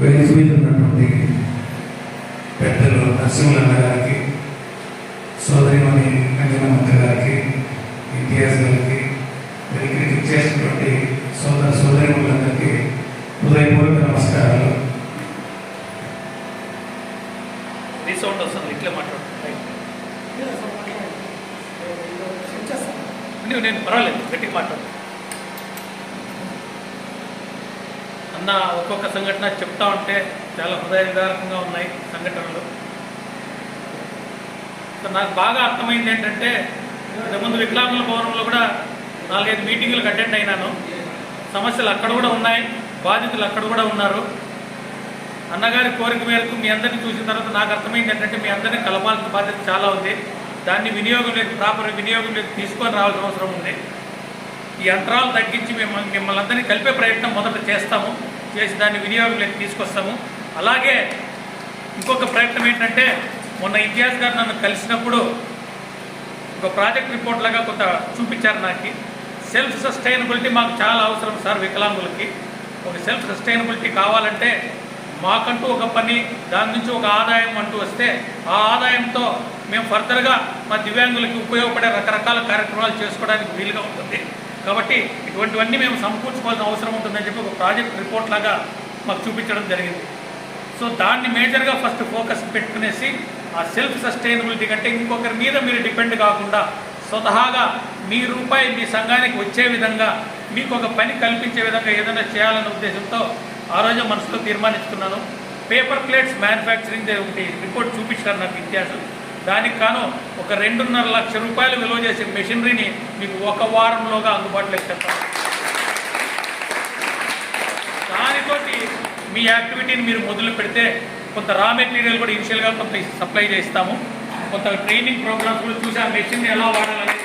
వేదిక మీద ఉన్నటువంటి పెద్దలు నరసింహన్న గారికి, సోదరిమణి అంజనమ్మ గారికి, ఇంతియాజ్ గారికి, ఇక్కడికి చేసినటువంటి సోదరిమణులందరికీ హృదయపూర్వక నమస్కారాలు. సౌండ్ వస్తుంది, ఇట్లే మాట్లాడు. నేను పర్వాలేదు, గట్టిగా మాట్లాడు అన్న. ఒక్కొక్క సంఘటన చెప్తా ఉంటే చాలా హృదయదారకంగా ఉన్నాయి సంఘటనలు. నాకు బాగా అర్థమైంది ఏంటంటే, ఇంతకుముందు వికలాంగుల భవనంలో కూడా 4-5 మీటింగులకు అటెండ్ అయినాను. సమస్యలు అక్కడ కూడా ఉన్నాయి, బాధితులు అక్కడ కూడా ఉన్నారు. అన్నగారి కోరిక మేరకు మీ అందరినీ చూసిన తర్వాత నాకు అర్థమైంది ఏంటంటే, మీ అందరినీ కలపాల్సిన బాధ్యత చాలా ఉంది. దాన్ని ప్రాపర్ వినియోగంలోకి తీసుకొని రావాల్సిన అవసరం ఉంది. ఈ అంతరాలు తగ్గించి మిమ్మల్ని అందరినీ కలిపే ప్రయత్నం మొదట చేస్తాము, చేసి దాన్ని వినియోగంలోకి తీసుకొస్తాము. అలాగే ఇంకొక ప్రయత్నం ఏంటంటే, మొన్న ఇంతియాజ్ గారు నన్ను కలిసినప్పుడు ఒక ప్రాజెక్ట్ రిపోర్ట్ లాగా కొంత చూపించారు నాకు. సెల్ఫ్ సస్టైనబిలిటీ మాకు చాలా అవసరం సార్. వికలాంగులకి ఒక సెల్ఫ్ సస్టైనబిలిటీ కావాలంటే మాకంటూ ఒక పని, దాని నుంచి ఒక ఆదాయం అంటూ వస్తే ఆ ఆదాయంతో మేము ఫర్దర్గా మా దివ్యాంగులకి ఉపయోగపడే రకరకాల కార్యక్రమాలు చేసుకోవడానికి వీలుగా ఉంటుంది. కాబట్టి ఇటువంటివన్నీ మేము సమకూర్చుకోవాల్సిన అవసరం ఉంటుందని చెప్పి ఒక ప్రాజెక్ట్ రిపోర్ట్ లాగా మాకు చూపించడం జరిగింది. సో దాన్ని మేజర్గా ఫస్ట్ ఫోకస్ పెట్టుకునేసి ఆ సెల్ఫ్ సస్టైనబిలిటీ కంటే ఇంకొకరి మీద మీరు డిపెండ్ కాకుండా స్వతహాగా మీ రూపాయి మీ సంఘానికి వచ్చే విధంగా మీకు ఒక పని కల్పించే విధంగా ఏదైనా చేయాలనే ఉద్దేశంతో ఆ రోజు మనసులో తీర్మానించుకున్నాను. పేపర్ ప్లేట్స్ మ్యానుఫ్యాక్చరింగ్ ఒకటి రిపోర్ట్ చూపించారు నాకు ఇంతియాజ్. దానికి కాను ఒక 2.5 లక్షల రూపాయలు విలువ చేసే మెషినరీని మీకు 1 వారంలోగా అందుబాటులోకి తెస్తాను. దానితోటి మీ యాక్టివిటీని మీరు మొదలు పెడితే కొంత రా మెటీరియల్ కూడా ఇనిషియల్గా కొంత సప్లై చేస్తాము. కొంత ట్రైనింగ్ ప్రోగ్రామ్స్ కూడా చూసి ఆ మెషిన్ని ఎలా వాడాలని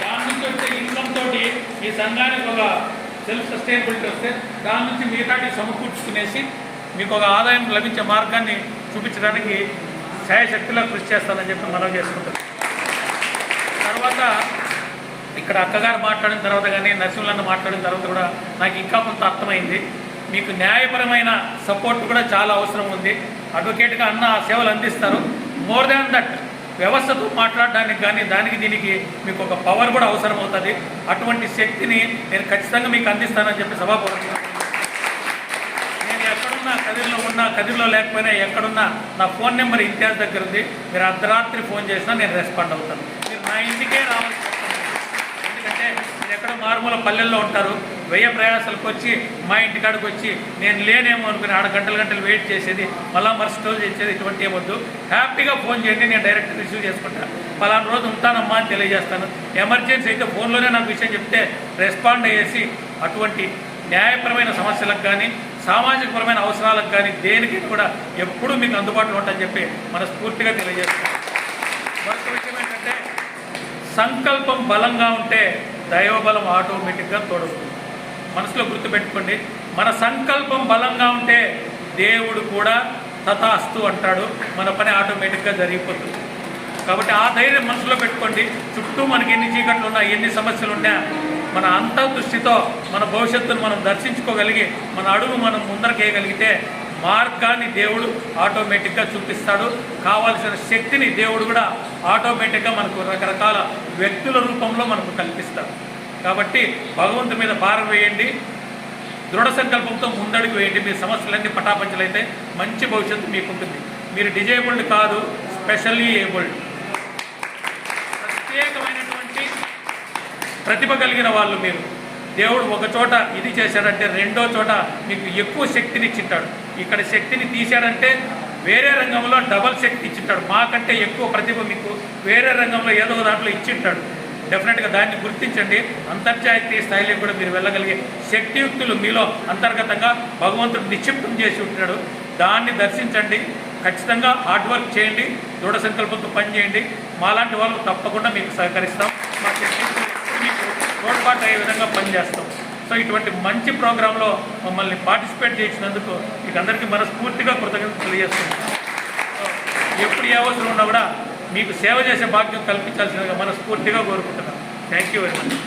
దాని నుంచి వచ్చే ఇన్కమ్ తోటి మీ సంఘానికి ఒక సెల్ఫ్ సస్టైనబిలిటీ వస్తే దాని నుంచి మిగతాటి సమకూర్చుకునేసి మీకు ఒక ఆదాయం లభించే మార్గాన్ని చూపించడానికి శాయశక్తిలో కృషి చేస్తానని చెప్పి మనం చేసుకుంటాం. తర్వాత ఇక్కడ అక్కగారు మాట్లాడిన తర్వాత కానీ నరసింహన్న మాట్లాడిన తర్వాత కూడా నాకు ఇంకా కొంత అర్థమైంది. మీకు న్యాయపరమైన సపోర్ట్ కూడా చాలా అవసరం ఉంది. అడ్వకేట్గా అన్న ఆ సేవలు అందిస్తారు. మోర్ దాన్ దట్ వ్యవస్థతో మాట్లాడడానికి కానీ దానికి దీనికి మీకు ఒక పవర్ కూడా అవసరం అవుతుంది. అటువంటి శక్తిని నేను ఖచ్చితంగా మీకు అందిస్తానని చెప్పి సభాపూర్వకంగా, నేను ఎక్కడున్నా కదిరిలో ఉన్నా కదిరిలో లేకపోయినా ఎక్కడున్నా నా ఫోన్ నెంబర్ ఇంతియాజ్ దగ్గర ఉంది. మీరు అర్ధరాత్రి ఫోన్ చేసినా నేను రెస్పాండ్ అవుతాను. మీరు నా ఇంటికే రావాల్సి వస్తుంది. ఎందుకంటే మీరు ఎక్కడ మారుమూల పల్లెల్లో ఉంటారు. వెయ్యి ప్రయాసాలకు వచ్చి మా ఇంటికాడికి వచ్చి నేను లేనేమో అనుకుని 6 గంటలు వెయిట్ చేసేది, మళ్ళీ మరుసటి రోజు చేసేది ఇటువంటి ఏమొద్దు. హ్యాపీగా ఫోన్ చేయండి, నేను డైరెక్ట్ రిసీవ్ చేసుకుంటాను. పలానా రోజు ఉంటానమ్మా అని తెలియజేస్తాను. ఎమర్జెన్సీ అయితే ఫోన్లోనే నాకు విషయం చెప్తే రెస్పాండ్ అయ్యేసి అటువంటి న్యాయపరమైన సమస్యలకు కానీ సామాజికపరమైన అవసరాలకు కానీ దేనికి కూడా ఎప్పుడూ మీకు అందుబాటులో ఉంటాయని చెప్పి మనస్ఫూర్తిగా తెలియజేస్తాను. మరొక విషయం ఏంటంటే, సంకల్పం బలంగా ఉంటే దైవబలం ఆటోమేటిక్గా తోడుతుంది. మనసులో గుర్తుపెట్టుకోండి, మన సంకల్పం బలంగా ఉంటే దేవుడు కూడా తథాస్తు అంటాడు. మన పని ఆటోమేటిక్గా జరిగిపోతుంది. కాబట్టి ఆ ధైర్యం మనసులో పెట్టుకోండి. చుట్టూ మనకి ఎన్ని చీకట్లు ఉన్నా, ఎన్ని సమస్యలు ఉన్నా, మన అంతర్దృష్టితో మన భవిష్యత్తును మనం దర్శించుకోగలిగి మన అడుగు మనం ముందరకేయగలిగితే మార్గాన్ని దేవుడు ఆటోమేటిక్గా చూపిస్తాడు. కావాల్సిన శక్తిని దేవుడు కూడా ఆటోమేటిక్గా మనకు రకరకాల వ్యక్తుల రూపంలో మనకు కల్పిస్తాడు. కాబట్టి భగవంతుడి మీద భారం వేయండి, దృఢ సంకల్పంతో ముందడుగు వేయండి. మీ సమస్యలన్నీ పటాపంచలైతే మంచి భవిష్యత్తు మీకు ఉంటుంది. మీరు డిజేబుల్డ్ కాదు, స్పెషల్లీ ఏబుల్డ్, ప్రత్యేకమైనటువంటి ప్రతిభ కలిగిన వాళ్ళు మీరు. దేవుడు ఒక చోట ఇది చేశాడంటే రెండో చోట మీకు ఎక్కువ శక్తిని ఇచ్చింటాడు. ఇక్కడ శక్తిని తీశాడంటే వేరే రంగంలో డబల్ శక్తి ఇచ్చింటాడు. మాకంటే ఎక్కువ ప్రతిభ మీకు వేరే రంగంలో ఏదో దాంట్లో ఇచ్చింటాడు. డెఫినెట్గా దాన్ని గుర్తించండి. అంతర్జాతీయ స్థాయిలో కూడా మీరు వెళ్ళగలిగే శక్తియుక్తులు మీలో అంతర్గతంగా భగవంతుడు నిక్షిప్తం చేసి ఉంటాడు. దాన్ని దర్శించండి. ఖచ్చితంగా హార్డ్ వర్క్ చేయండి, దృఢ సంకల్పంతో పనిచేయండి. మాలాంటి వాళ్ళు తప్పకుండా మీకు సహకరిస్తాం. మా శక్తి మీకు తోడ్పాటు అయ్యే విధంగా పనిచేస్తాం. సో ఇటువంటి మంచి ప్రోగ్రాంలో మమ్మల్ని పార్టిసిపేట్ చేసినందుకు మీకు అందరికీ మనస్ఫూర్తిగా కృతజ్ఞతలు తెలియజేస్తున్నాం. ఎప్పుడు ఏ అవసరం ఉన్నా కూడా మీకు సేవ చేసే భాగ్యం కల్పించాల్సిందిగా మనస్ఫూర్తిగా కోరుకుంటున్నాను. Thank you very much.